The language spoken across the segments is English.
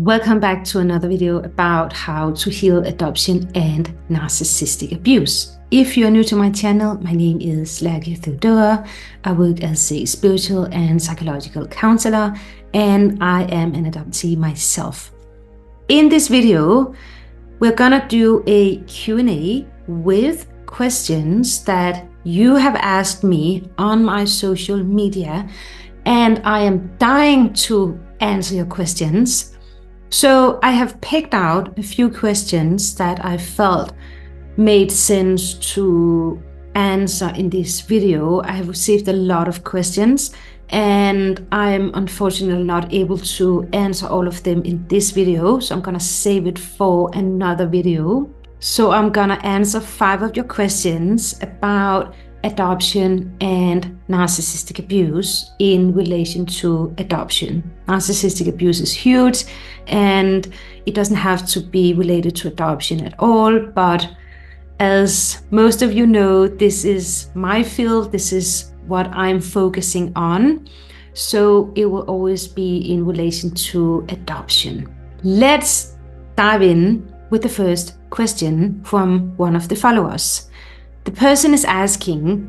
Welcome back to another video about how to heal adoption and narcissistic abuse. If you're new to my channel, my name is Theodora. I work as a spiritual and psychological counselor, and I am an adoptee myself. In this video, we're gonna do a Q&A with questions that you have asked me on my social media, and I am dying to answer your questions. So I have picked out a few questions that I felt made sense to answer in this video. I have received a lot of questions and I'm unfortunately not able to answer all of them in this video. So I'm gonna save it for another video. So I'm gonna answer 5 of your questions about adoption and narcissistic abuse in relation to adoption. Narcissistic abuse is huge and it doesn't have to be related to adoption at all, but as most of you know, this is my field, this is what I'm focusing on, so it will always be in relation to adoption. Let's dive in with the first question from one of the followers. The person is asking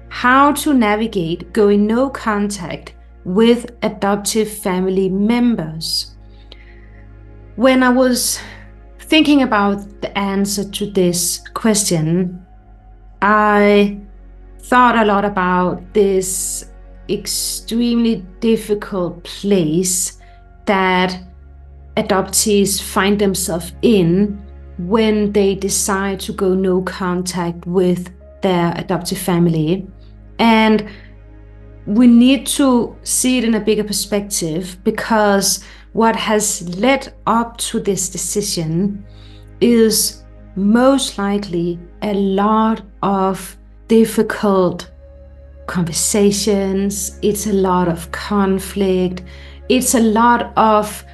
how to navigate going no contact with adoptive family members. When I was thinking about the answer to this question, I thought a lot about this extremely difficult place that adoptees find themselves in when they decide to go no contact with their adoptive family. And we need to see it in a bigger perspective, because what has led up to this decision is most likely a lot of difficult conversations, it's a lot of conflict, it's a lot of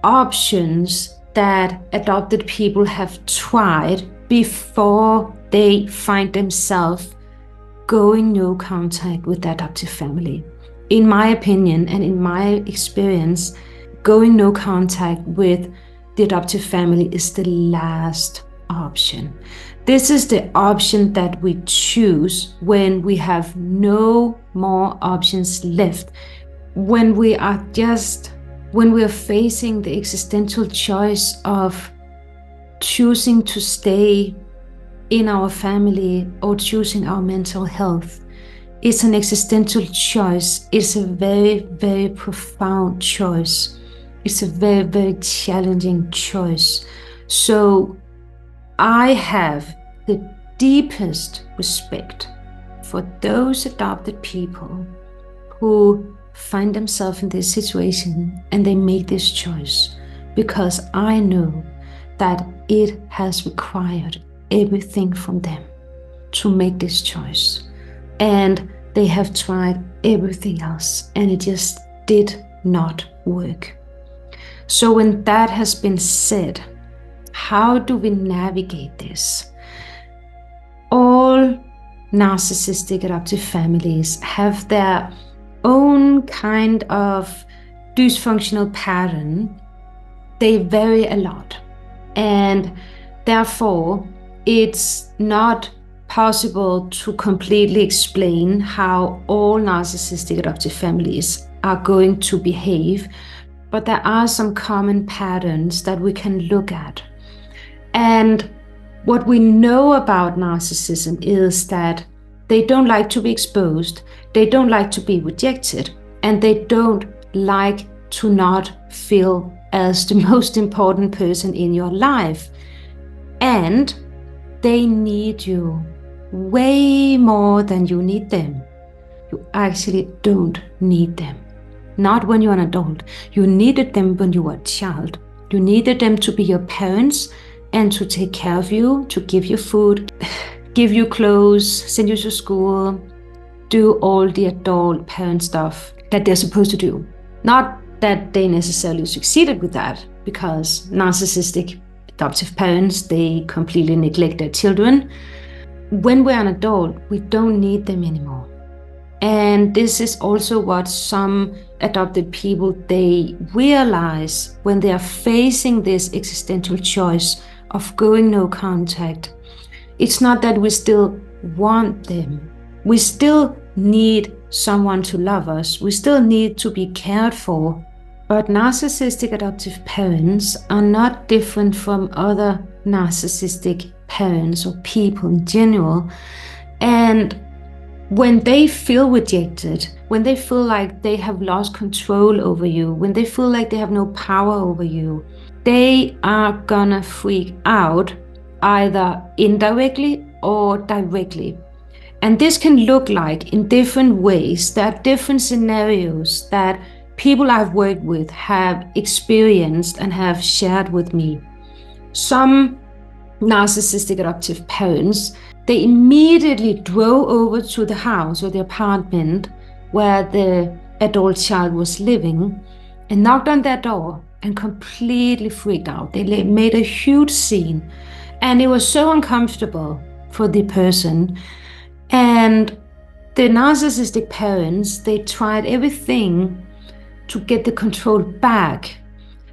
options that adopted people have tried before they find themselves going no contact with the adoptive family. In my opinion and in my experience, going no contact with the adoptive family is the last option. This is the option that we choose when we have no more options left, when we are facing the existential choice of choosing to stay in our family or choosing our mental health. It's an existential choice. It's a very, very profound choice. It's a very, very challenging choice. So I have the deepest respect for those adopted people who find themselves in this situation and they make this choice, because I know that it has required everything from them to make this choice, and they have tried everything else and it just did not work. So when that has been said, how do we navigate this? All narcissistic adoptive families have their own kind of dysfunctional pattern. They vary a lot, and therefore it's not possible to completely explain how all narcissistic adoptive families are going to behave, but there are some common patterns that we can look at. And what we know about narcissism is that they don't like to be exposed, they don't like to be rejected, and they don't like to not feel as the most important person in your life. And they need you way more than you need them. You actually don't need them. Not when you're an adult. You needed them when you were a child. You needed them to be your parents and to take care of you, to give you food, give you clothes, send you to school, do all the adult parent stuff that they're supposed to do. Not that they necessarily succeeded with that, because narcissistic adoptive parents, they completely neglect their children. When we're an adult, we don't need them anymore. And this is also what some adopted people, they realize when they are facing this existential choice of going no contact. It's not that we still want them. We still need someone to love us. We still need to be cared for. But narcissistic adoptive parents are not different from other narcissistic parents or people in general. And when they feel rejected, when they feel like they have lost control over you, when they feel like they have no power over you, they are gonna freak out, either indirectly or directly. And this can look like in different ways. There are different scenarios that people I've worked with have experienced and have shared with me. Some narcissistic adoptive parents, they immediately drove over to the house or the apartment where the adult child was living and knocked on their door and completely freaked out. They made a huge scene, and it was so uncomfortable for the person. And the narcissistic parents, they tried everything to get the control back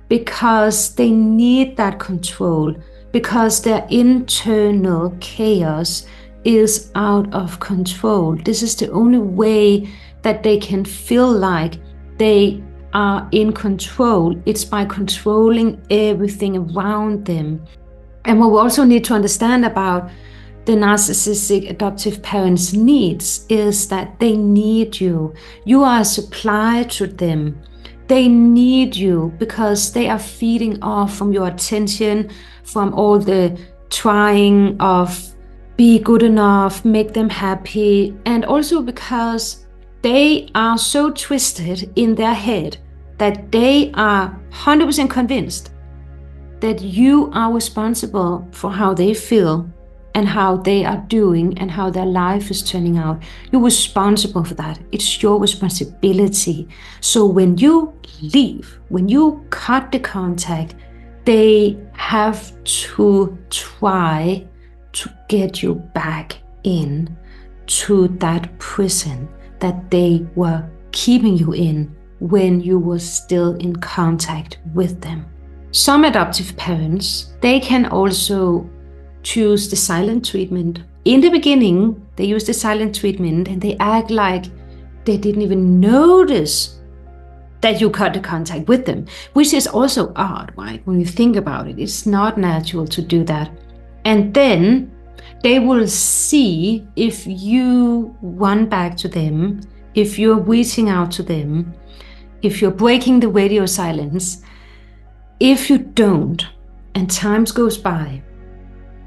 because they need that control, because their internal chaos is out of control. This is the only way that they can feel like they are in control. It's by controlling everything around them. And what we also need to understand about the narcissistic adoptive parents' needs is that they need you. You are a supply to them. They need you because they are feeding off from your attention, from all the trying of be good enough, make them happy, and also because they are so twisted in their head that they are 100% convinced that you are responsible for how they feel and how they are doing and how their life is turning out. You're responsible for that. It's your responsibility. So when you leave, when you cut the contact, they have to try to get you back in to that prison that they were keeping you in when you were still in contact with them. Some adoptive parents, they can also choose the silent treatment. In the beginning, they use the silent treatment and they act like they didn't even notice that you cut the contact with them, which is also odd, right? When you think about it, it's not natural to do that. And then they will see if you run back to them, if you're reaching out to them, if you're breaking the radio silence. If you don't, and time goes by,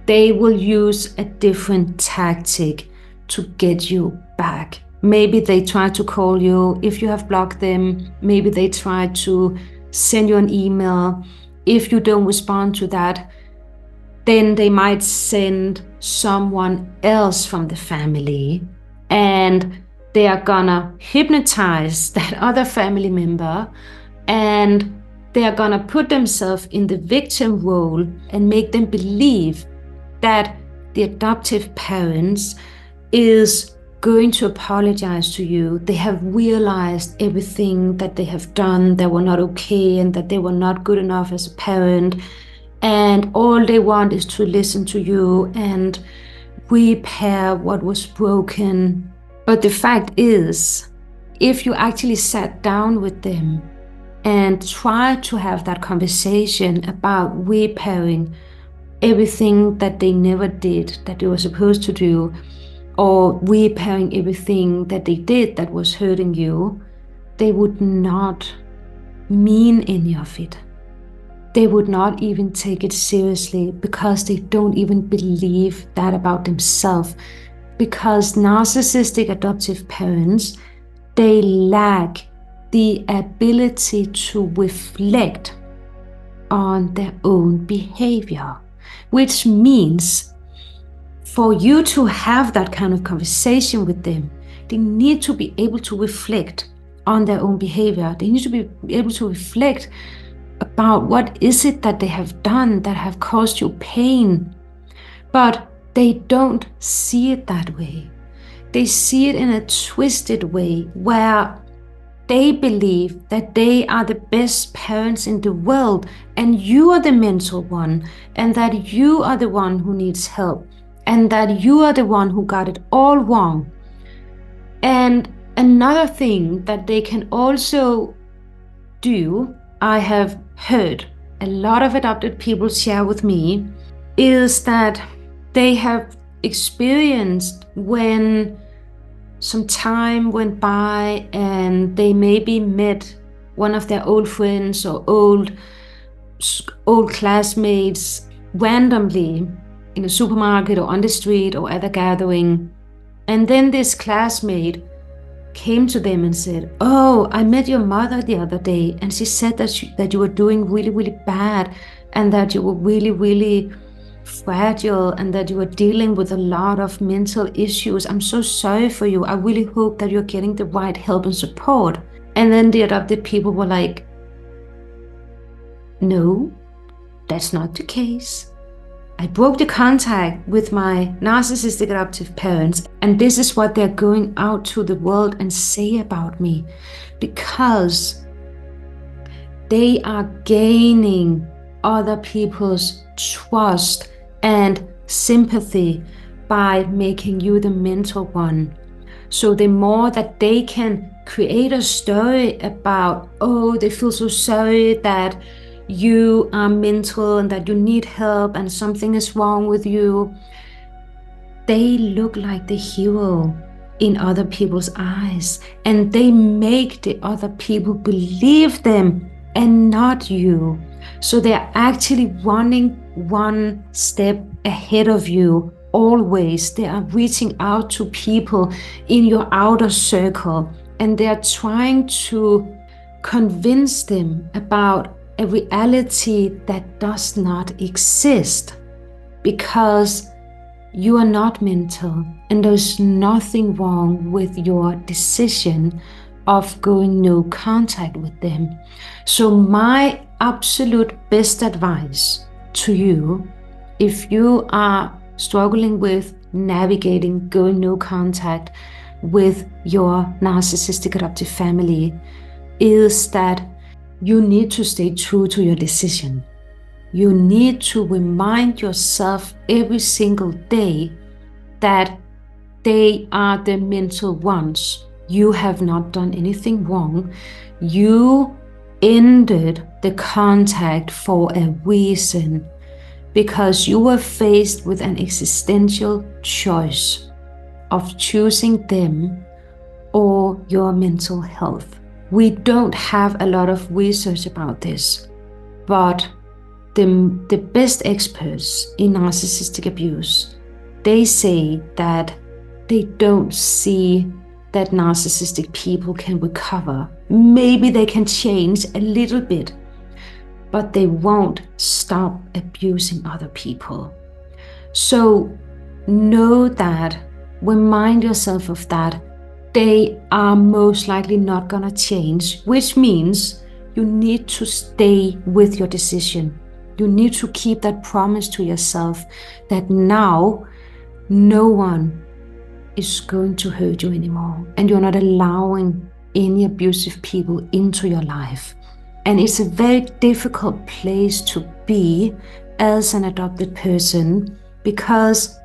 they will use a different tactic to get you back. Maybe they try to call you if you have blocked them. Maybe they try to send you an email. If you don't respond to that, then they might send someone else from the family, and they are gonna hypnotize that other family member, and they are gonna put themselves in the victim role and make them believe that the adoptive parents is going to apologize to you. They have realized everything that they have done that were not okay and that they were not good enough as a parent, and all they want is to listen to you and repair what was broken. But the fact is, if you actually sat down with them and try to have that conversation about repairing everything that they never did that they were supposed to do, or repairing everything that they did that was hurting you, they would not mean any of it. They would not even take it seriously because they don't even believe that about themselves. Because narcissistic adoptive parents, they lack the ability to reflect on their own behavior, which means for you to have that kind of conversation with them, they need to be able to reflect on their own behavior. They need to be able to reflect about what is it that they have done that have caused you pain. But they don't see it that way. they see it in a twisted way where they believe that they are the best parents in the world and you are the mental one, and that you are the one who needs help, and that you are the one who got it all wrong. And another thing that they can also do, I have heard a lot of adopted people share with me, is that they have experienced when some time went by and they maybe met one of their old friends or old classmates randomly in a supermarket or on the street or at a gathering. And then this classmate came to them and said, "Oh, I met your mother the other day, and she said that you were doing really, really bad, and that you were really, really fragile, and that you were dealing with a lot of mental issues. I'm so sorry for you. I really hope that you're getting the right help and support." And then the adopted people were like, "No, that's not the case. I broke the contact with my narcissistic adoptive parents, and this is what they're going out to the world and say about me, because they are gaining other people's trust and sympathy by making you the mental one. So the more that they can create a story about, oh, they feel so sorry that you are mental and that you need help and something is wrong with you, they look like the hero in other people's eyes, and they make the other people believe them and not you. So they're actually running one step ahead of you always. They are reaching out to people in your outer circle, and they're trying to convince them about a reality that does not exist, because you are not mental and there's nothing wrong with your decision of going no contact with them. So my absolute best advice to you, if you are struggling with navigating going no contact with your narcissistic adoptive family, is that you need to stay true to your decision. You need to remind yourself every single day that they are the mental ones. You have not done anything wrong. You ended the contact for a reason, because you were faced with an existential choice of choosing them or your mental health. We don't have a lot of research about this, but the best experts in narcissistic abuse, they say that they don't see that narcissistic people can recover. Maybe they can change a little bit, but they won't stop abusing other people. So know that, remind yourself of that. They are most likely not gonna change, which means you need to stay with your decision. You need to keep that promise to yourself that now no one is going to hurt you anymore, and you're not allowing any abusive people into your life. And it's a very difficult place to be as an adopted person, because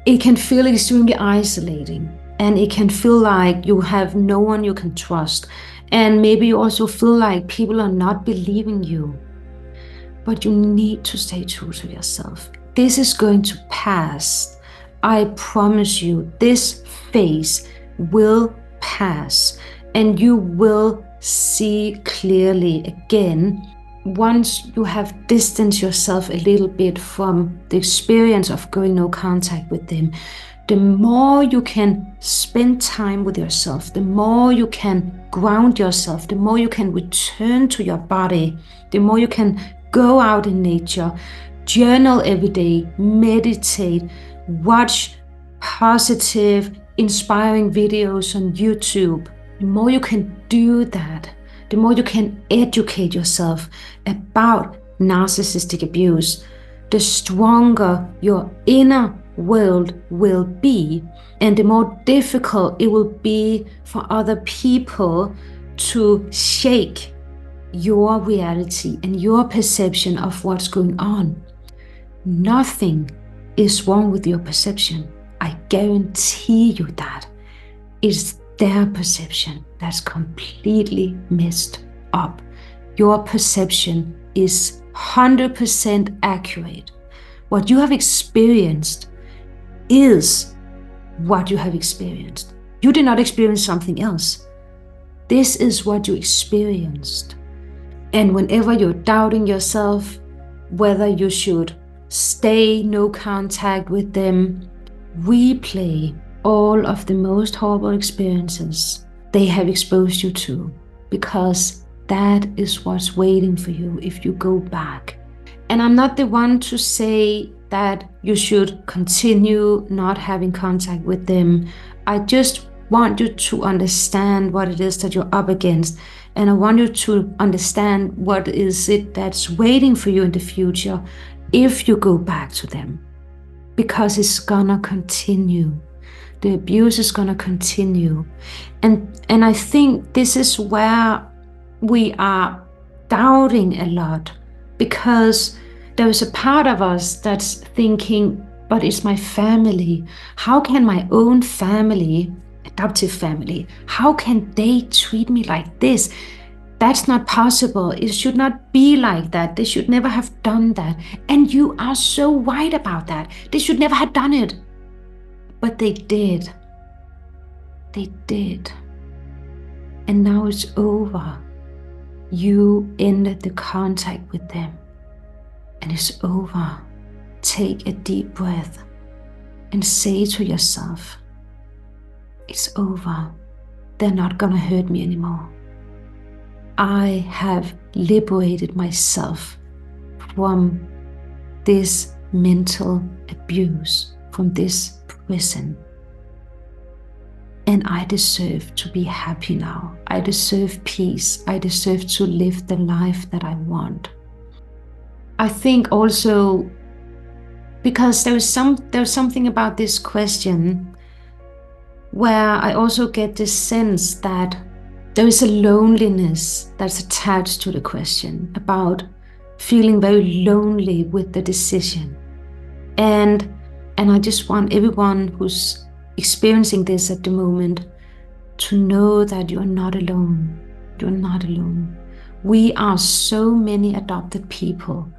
it can feel extremely isolating, and it can feel like you have no one you can trust, and maybe you also feel like people are not believing you. But you need to stay true to yourself. This is going to pass. I promise you, this phase will pass, and you will see clearly again once you have distanced yourself a little bit from the experience of going no contact with them. The more you can spend time with yourself, the more you can ground yourself, the more you can return to your body, the more you can go out in nature, journal every day, meditate, watch positive, inspiring videos on YouTube. The more you can do that, the more you can educate yourself about narcissistic abuse, the stronger your inner world will be, and the more difficult it will be for other people to shake your reality and your perception of what's going on. Nothing is wrong with your perception. I guarantee you that. It's their perception that's completely messed up. Your perception is 100% accurate. What you have experienced is what you have experienced. You did not experience something else. This is what you experienced. And whenever you're doubting yourself, whether you should stay no contact with them, replay all of the most horrible experiences they have exposed you to, because that is what's waiting for you if you go back. And I'm not the one to say that you should continue not having contact with them. I just want you to understand what it is that you're up against. And I want you to understand what is it that's waiting for you in the future if you go back to them. Because it's gonna continue. The abuse is gonna continue. And I think this is where we are doubting a lot, because there is a part of us that's thinking, but it's my family. How can my own family, adoptive family, how can they treat me like this? That's not possible. It should not be like that. They should never have done that. And you are so right about that. They should never have done it. But they did. They did. And now it's over. You ended the contact with them. And it's over. Take a deep breath and say to yourself, it's over. They're not gonna hurt me anymore. I have liberated myself from this mental abuse, from this prison. And I deserve to be happy now. I deserve peace. I deserve to live the life that I want. I think also because there's something about this question where I also get this sense that there is a loneliness that's attached to the question, about feeling very lonely with the decision. And I just want everyone who's experiencing this at the moment to know that you're not alone. You're not alone. We are so many adopted people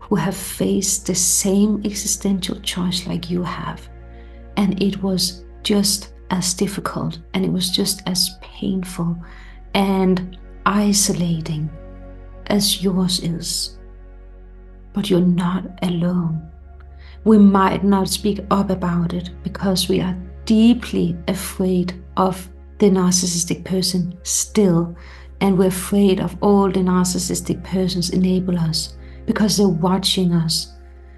who have faced the same existential choice like you have. And it was just as difficult, and it was just as painful and isolating as yours is. But you're not alone. We might not speak up about it because we are deeply afraid of the narcissistic person still, and we're afraid of all the narcissistic persons enable us, because they're watching us.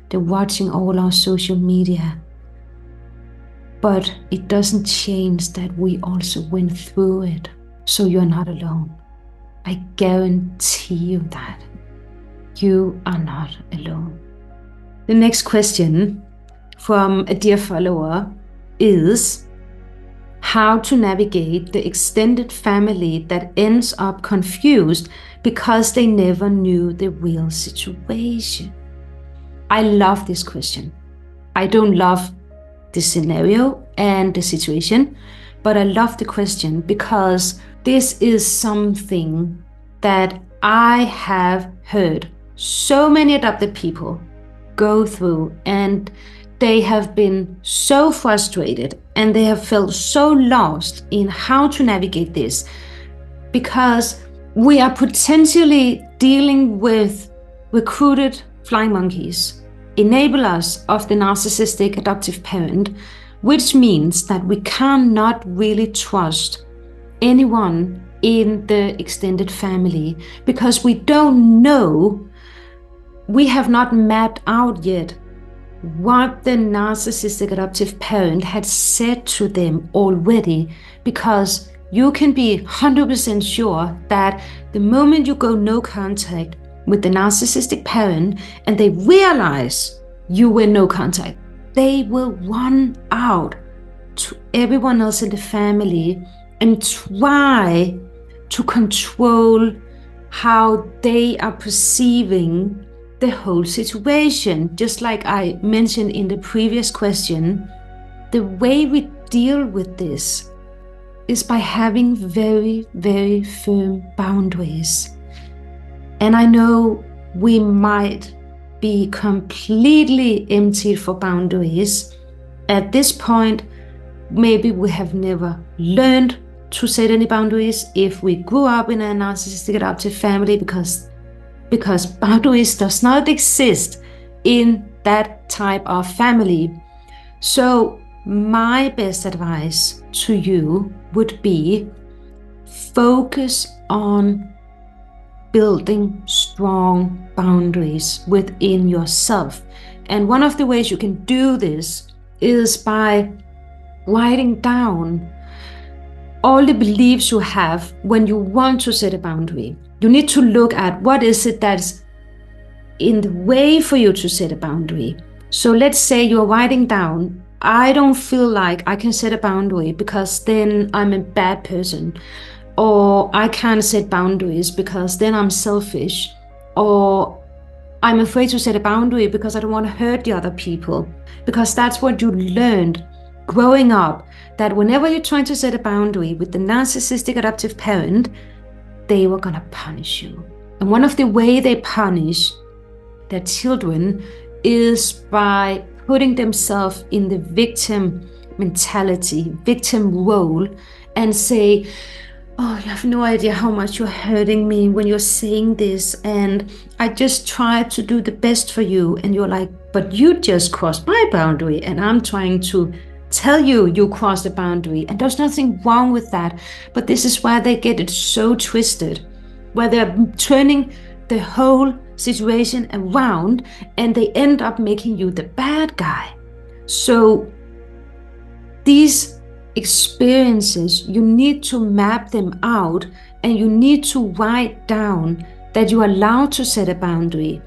They're watching all our social media. But it doesn't change that we also went through it. So you're not alone. I guarantee you that. You are not alone. The next question from a dear follower is how to navigate the extended family that ends up confused because they never knew the real situation. I love this question. I don't love the scenario and the situation, but I love the question because this is something that I have heard so many adopted people go through, and they have been so frustrated and they have felt so lost in how to navigate this, because we are potentially dealing with recruited flying monkeys, enablers of the narcissistic adoptive parent, which means that we cannot really trust anyone in the extended family because we don't know, we have not mapped out yet what the narcissistic adoptive parent had said to them already, because you can be 100% sure that the moment you go no contact, 'With the narcissistic parent, and they realize you were no contact, they will run out to everyone else in the family and try to control how they are perceiving the whole situation. Just like I mentioned in the previous question, the way we deal with this is by having very, very firm boundaries. And I know we might be completely emptied for boundaries. At this point, maybe we have never learned to set any boundaries if we grew up in a narcissistic adoptive family, because boundaries does not exist in that type of family. So my best advice to you would be focus on building strong boundaries within yourself. And one of the ways you can do this is by writing down all the beliefs you have when you want to set a boundary. You need to look at what is it that's in the way for you to set a boundary. So let's say you're writing down, I don't feel like I can set a boundary because then I'm a bad person. Or I can't set boundaries because then I'm selfish. Or I'm afraid to set a boundary because I don't want to hurt the other people. Because that's what you learned growing up, that whenever you're trying to set a boundary with the narcissistic adoptive parent, they were going to punish you. And one of the ways they punish their children is by putting themselves in the victim mentality, victim role, and say, oh, you have no idea how much you're hurting me when you're saying this, and I just tried to do the best for you. And you're like, but you just crossed my boundary, and I'm trying to tell you you crossed the boundary. And there's nothing wrong with that. But this is why they get it so twisted, where they're turning the whole situation around and they end up making you the bad guy. So these experiences, you need to map them out, and you need to write down that you are allowed to set a boundary.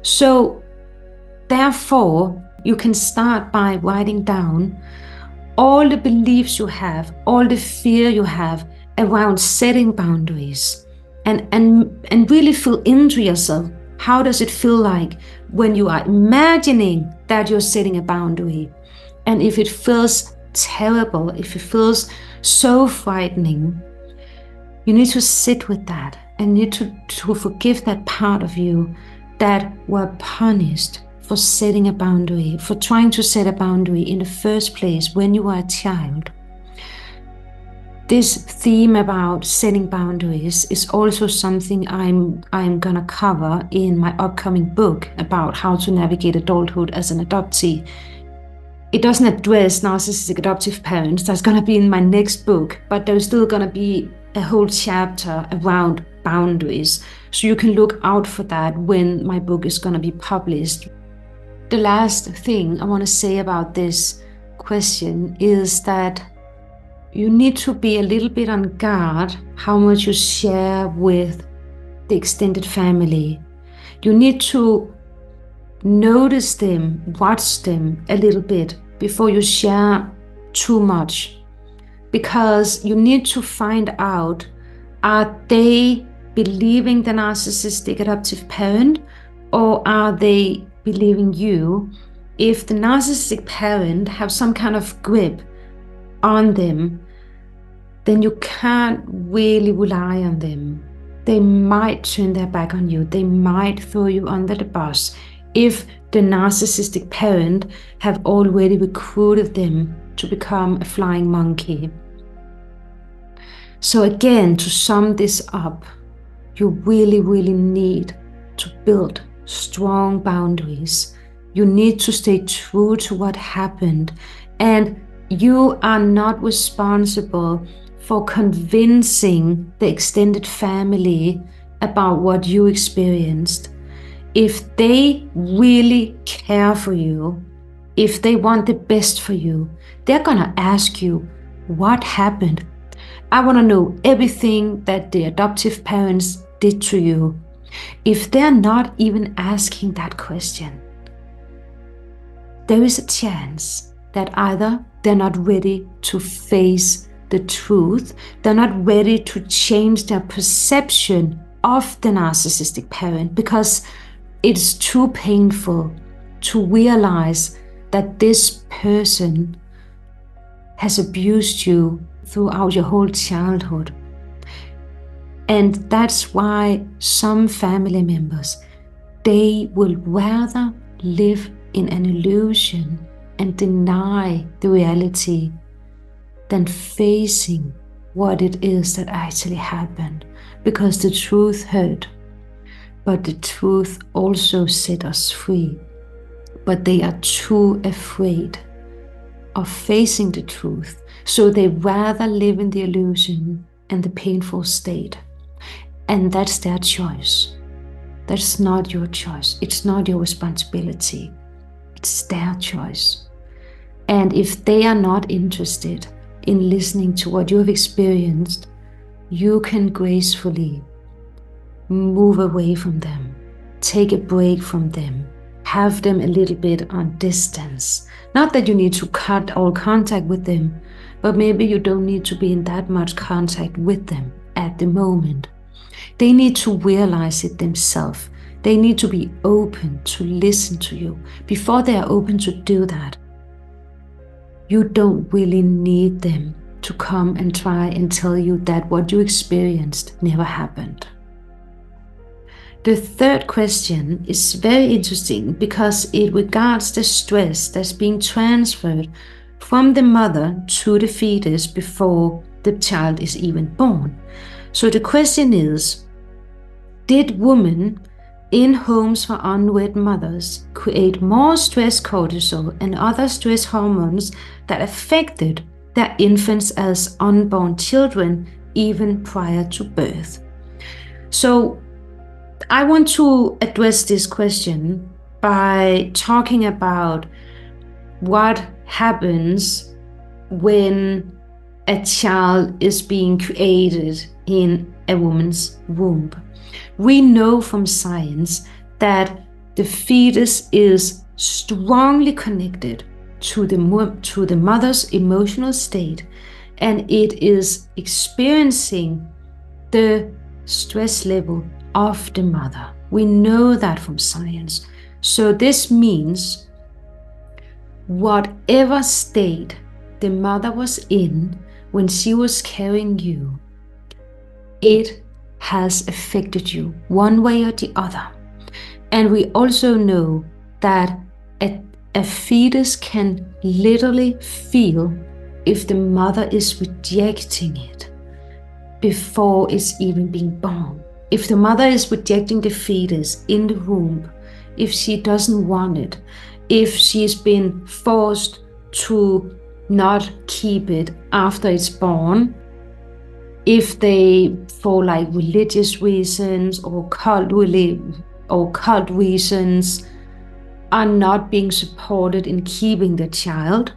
So therefore, you can start by writing down all the beliefs you have, all the fear you have around setting boundaries, and really feel into yourself. How does it feel like when you are imagining that you're setting a boundary? And if it feels terrible, if it feels so frightening, you need to sit with that and need to forgive that part of you that were punished for setting a boundary, for trying to set a boundary in the first place when you were a child. This theme about setting boundaries is also something I'm gonna cover in my upcoming book about how to navigate adulthood as an adoptee. It doesn't address narcissistic adoptive parents. That's gonna be in my next book, but there's still gonna be a whole chapter around boundaries. So you can look out for that when my book is gonna be published. The last thing I want to say about this question is that you need to be a little bit on guard how much you share with the extended family. You need to notice them, watch them a little bit before you share too much, because you need to find out, are they believing the narcissistic adoptive parent, or are they believing you? If the narcissistic parent have some kind of grip on them, then you can't really rely on them. They might turn their back on you. They might throw you under the bus if the narcissistic parent have already recruited them to become a flying monkey. So again, to sum this up, you really, really need to build strong boundaries. You need to stay true to what happened, and you are not responsible for convincing the extended family about what you experienced. If they really care for you, if they want the best for you, they're gonna ask you, what happened? I wanna know everything that the adoptive parents did to you. If they're not even asking that question, there is a chance that either they're not ready to face the truth, they're not ready to change their perception of the narcissistic parent because it's too painful to realize that this person has abused you throughout your whole childhood. And that's why some family members, they will rather live in an illusion and deny the reality than facing what it is that actually happened, because the truth hurt, but the truth also set us free. But they are too afraid of facing the truth, so they rather live in the illusion and the painful state. And that's their choice. That's not your choice. It's not your responsibility. It's their choice. And if they are not interested in listening to what you have experienced, you can gracefully move away from them, take a break from them, have them a little bit on distance. Not that you need to cut all contact with them, but maybe you don't need to be in that much contact with them at the moment. They need to realize it themselves. They need to be open to listen to you. Before they are open to do that, you don't really need them to come and try and tell you that what you experienced never happened. The third question is very interesting because it regards the stress that's being transferred from the mother to the fetus before the child is even born. So the question is, did women in homes for unwed mothers create more stress cortisol and other stress hormones that affected their infants as unborn children even prior to birth? So I want to address this question by talking about what happens when a child is being created in a woman's womb. We know from science that the fetus is strongly connected to the mother's emotional state, and it is experiencing the stress level of the mother. We know that from science. So this means whatever state the mother was in when she was carrying you, it has affected you one way or the other. And we also know that a fetus can literally feel if the mother is rejecting it before it's even being born. If the mother is rejecting the fetus in the womb, if she doesn't want it, if she's been forced to not keep it after it's born, if they, for like religious reasons or cult reasons, are not being supported in keeping the child,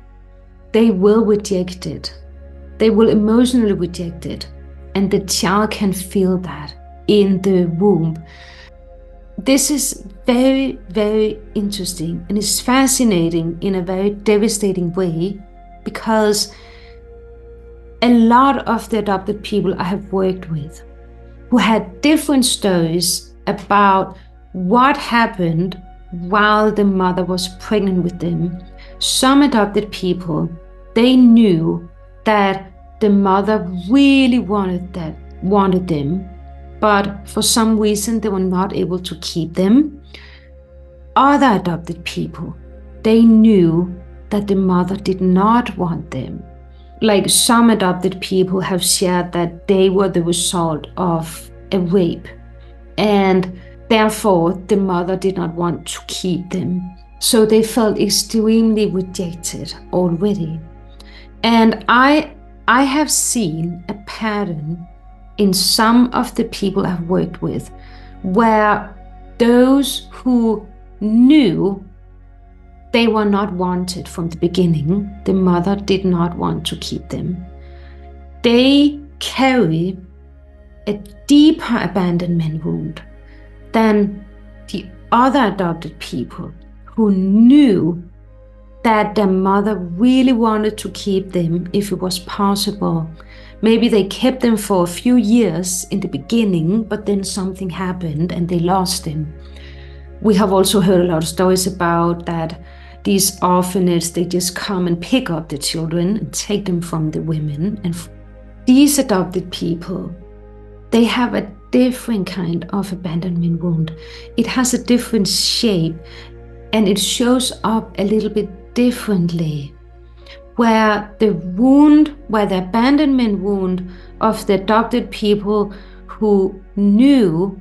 they will reject it. They will emotionally reject it, and the child can feel that in the womb. This is very, very interesting, and it's fascinating in a very devastating way, because a lot of the adopted people I have worked with who had different stories about what happened while the mother was pregnant with them. Some adopted people, they knew that the mother really wanted them, but for some reason they were not able to keep them. Other adopted people, they knew that the mother did not want them. Like some adopted people have shared that they were the result of a rape, and therefore the mother did not want to keep them. So they felt extremely rejected already. And I have seen a pattern in some of the people I've worked with, where those who knew they were not wanted from the beginning, the mother did not want to keep them, they carry a deeper abandonment wound than the other adopted people who knew that their mother really wanted to keep them if it was possible. Maybe they kept them for a few years in the beginning, but then something happened and they lost them. We have also heard a lot of stories about that these orphanages, they just come and pick up the children and take them from the women. And these adopted people, they have a different kind of abandonment wound. It has a different shape and it shows up a little bit differently. Where the abandonment wound of the adopted people who knew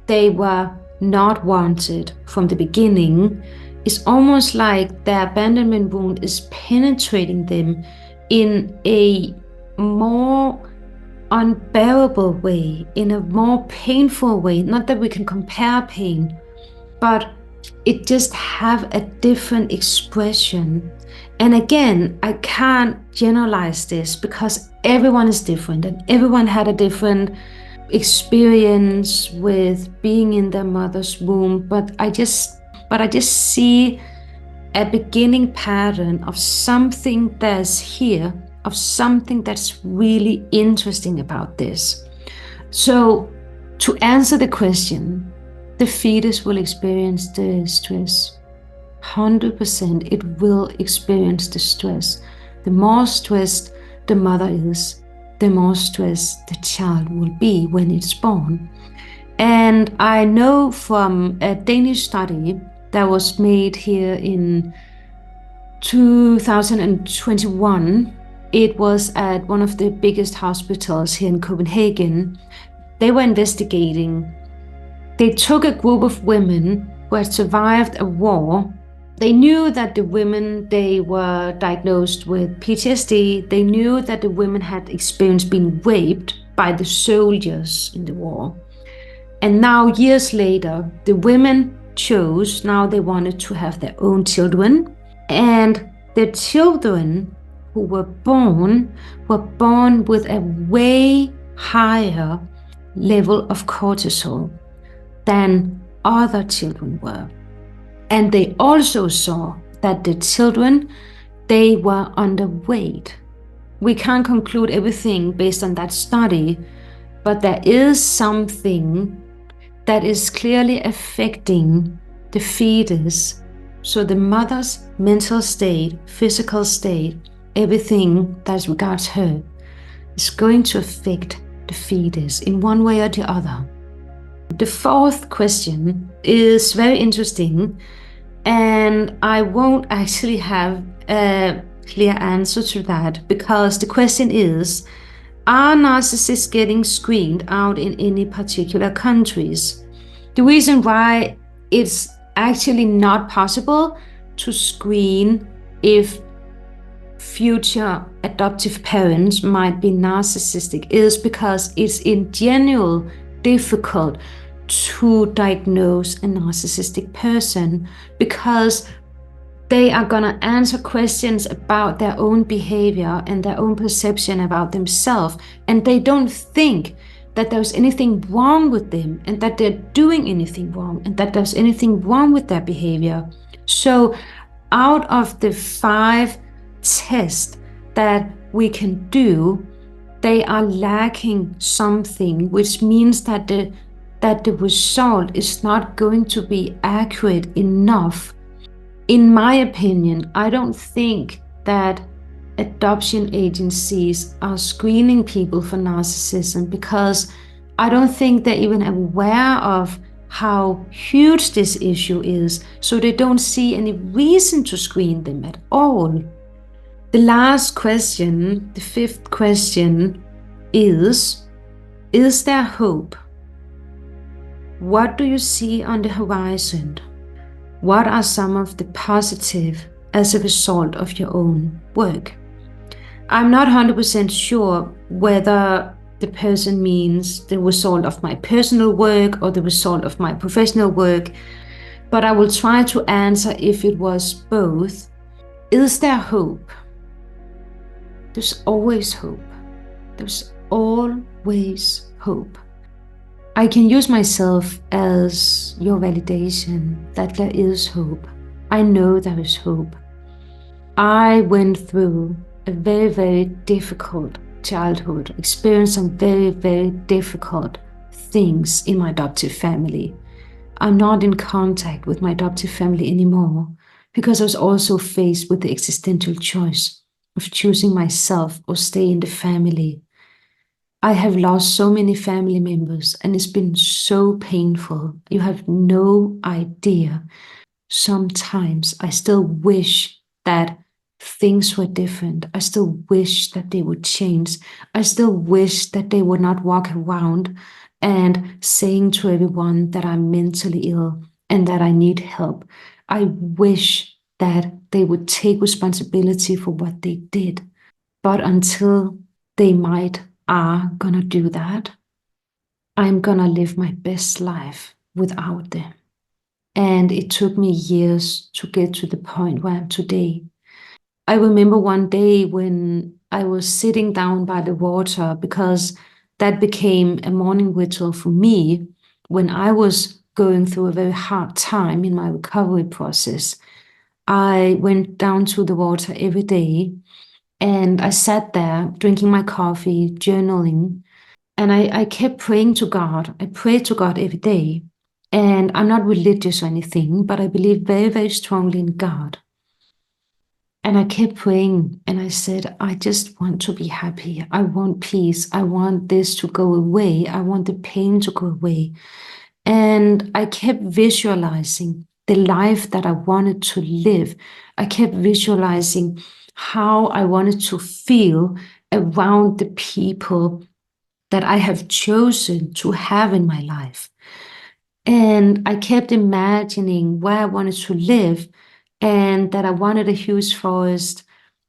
they were not wanted from the beginning, is almost like the abandonment wound is penetrating them in a more unbearable way, in a more painful way. Not that we can compare pain, but it just have a different expression. And again, I can't generalize this because everyone is different and everyone had a different experience with being in their mother's womb. But I just see a beginning pattern of something that's here, of something that's really interesting about this. So to answer the question, the fetus will experience the stress. 100% it will experience the stress. The more stressed the mother is, the more stressed the child will be when it's born. And I know from a Danish study that was made here in 2021, it was at one of the biggest hospitals here in Copenhagen. They were investigating. They took a group of women who had survived a war. They knew that the women, they were diagnosed with PTSD. They knew that the women had experienced being raped by the soldiers in the war. And now, years later, the women chose, now they wanted to have their own children. And the children who were born with a way higher level of cortisol than other children were. And they also saw that the children, they were underweight. We can't conclude everything based on that study, but there is something that is clearly affecting the fetus. So the mother's mental state, physical state, everything that regards her is going to affect the fetus in one way or the other. The fourth question is very interesting, and I won't actually have a clear answer to that, because the question is, are narcissists getting screened out in any particular countries? The reason why it's actually not possible to screen if future adoptive parents might be narcissistic is because it's in general difficult to diagnose a narcissistic person, because they are going to answer questions about their own behavior and their own perception about themselves, and they don't think that there's anything wrong with them and that they're doing anything wrong and that there's anything wrong with their behavior. So out of the 5 tests that we can do, they are lacking something, which means that the result is not going to be accurate enough. In my opinion, I don't think that adoption agencies are screening people for narcissism, because I don't think they're even aware of how huge this issue is, so they don't see any reason to screen them at all. The last question, the 5th question, is there hope? What do you see on the horizon? What are some of the positive as a result of your own work? I'm not 100% sure whether the person means the result of my personal work or the result of my professional work, but I will try to answer if it was both. Is there hope? There's always hope. There's always hope. I can use myself as your validation that there is hope. I know there is hope. I went through a very, very difficult childhood, experienced some very, very difficult things in my adoptive family. I'm not in contact with my adoptive family anymore because I was also faced with the existential choice of choosing myself or stay in the family. I have lost so many family members and it's been so painful. You have no idea. Sometimes I still wish that things were different. I still wish that they would change. I still wish that they would not walk around and saying to everyone that I'm mentally ill and that I need help. I wish that they would take responsibility for what they did. But until they are gonna do that, I'm gonna live my best life without them. And it took me years to get to the point where I'm today. I remember one day when I was sitting down by the water because that became a morning ritual for me when I was going through a very hard time in my recovery process. I went down to the water every day and I sat there drinking my coffee, journaling, and I kept praying to God. I prayed to God every day. And I'm not religious or anything, but I believe very, very strongly in God. And I kept praying and I said, I just want to be happy. I want peace. I want this to go away. I want the pain to go away. And I kept visualizing the life that I wanted to live. I kept visualizing how I wanted to feel around the people that I have chosen to have in my life. And I kept imagining where I wanted to live and that I wanted a huge forest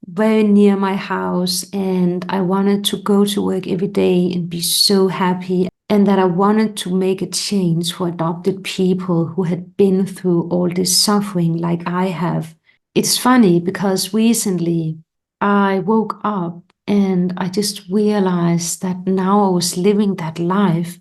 very near my house. And I wanted to go to work every day and be so happy. And that I wanted to make a change for adopted people who had been through all this suffering like I have. It's funny because recently I woke up and I just realized that now I was living that life.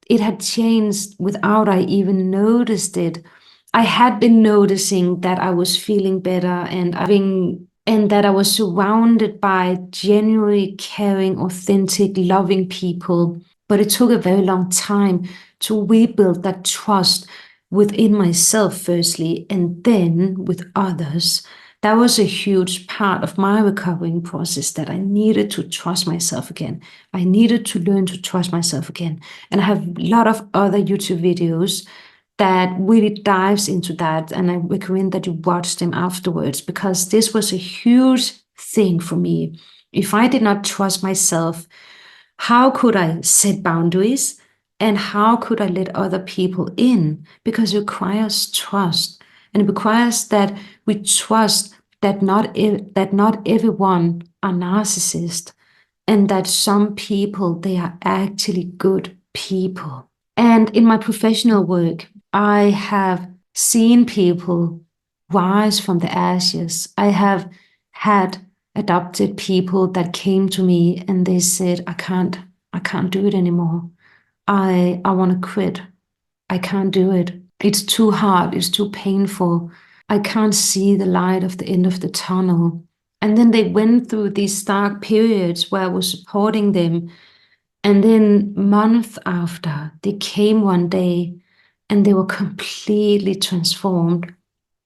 It had changed without I even noticed it. I had been noticing that I was feeling better and that I was surrounded by genuinely caring, authentic, loving people. But it took a very long time to rebuild that trust within myself, firstly, and then with others. That was a huge part of my recovering process that I needed to trust myself again. I needed to learn to trust myself again. And I have a lot of other YouTube videos that really dives into that. And I recommend that you watch them afterwards because this was a huge thing for me. If I did not trust myself, how could I set boundaries and how could I let other people in? Because it requires trust and it requires that we trust that not everyone are narcissists and that some people they are actually good people. And in my professional work, I have seen people rise from the ashes. I have had adopted people that came to me and they said, I can't do it anymore. I want to quit. I can't do it. It's too hard. It's too painful. I can't see the light of the end of the tunnel. And then they went through these dark periods where I was supporting them. And then months after, they came one day and they were completely transformed.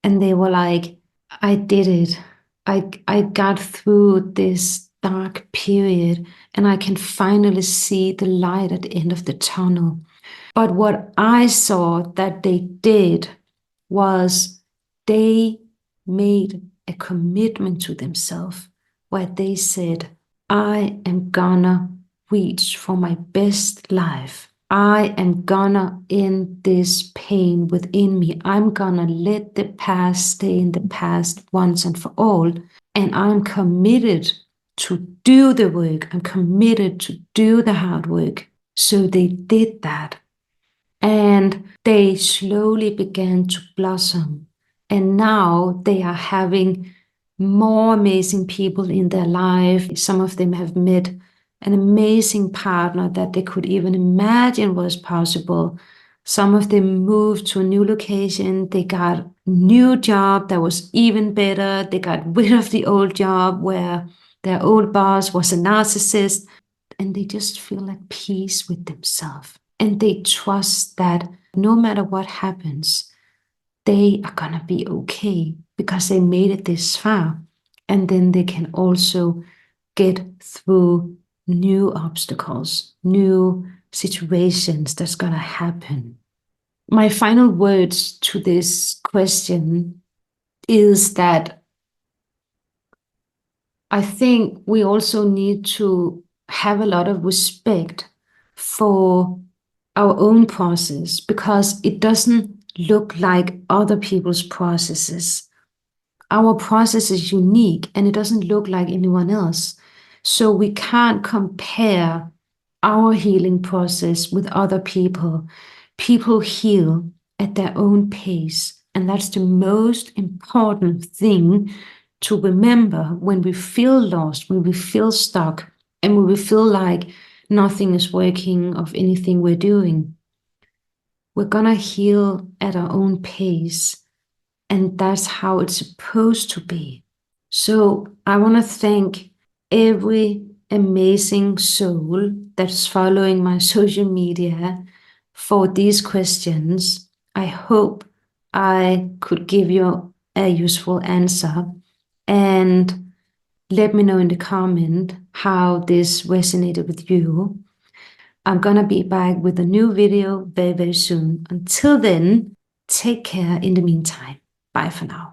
And they were like, I did it. I got through this dark period and I can finally see the light at the end of the tunnel. But what I saw that they did was they made a commitment to themselves where they said, I am gonna reach for my best life. I am gonna end this pain within me. I'm gonna let the past stay in the past once and for all. And I'm committed to do the work. I'm committed to do the hard work. So they did that. And they slowly began to blossom. And now they are having more amazing people in their life. Some of them have met an amazing partner that they could even imagine was possible. Some of them moved to a new location. They got a new job that was even better. They got rid of the old job where their old boss was a narcissist, and they just feel at peace with themselves. And they trust that no matter what happens, they are gonna be okay because they made it this far. And then they can also get through new obstacles, new situations that's gonna happen. My final words to this question is that I think we also need to have a lot of respect for our own process because it doesn't look like other people's processes. Our process is unique and it doesn't look like anyone else. So we can't compare our healing process with other people. People heal at their own pace. And that's the most important thing to remember when we feel lost, when we feel stuck, and when we feel like nothing is working of anything we're doing. We're gonna heal at our own pace. And that's how it's supposed to be. So I want to thank every amazing soul that's following my social media for these questions. I hope I could give you a useful answer. And let me know in the comment how this resonated with you. I'm gonna be back with a new video very, very soon. Until then, take care in the meantime. Bye for now.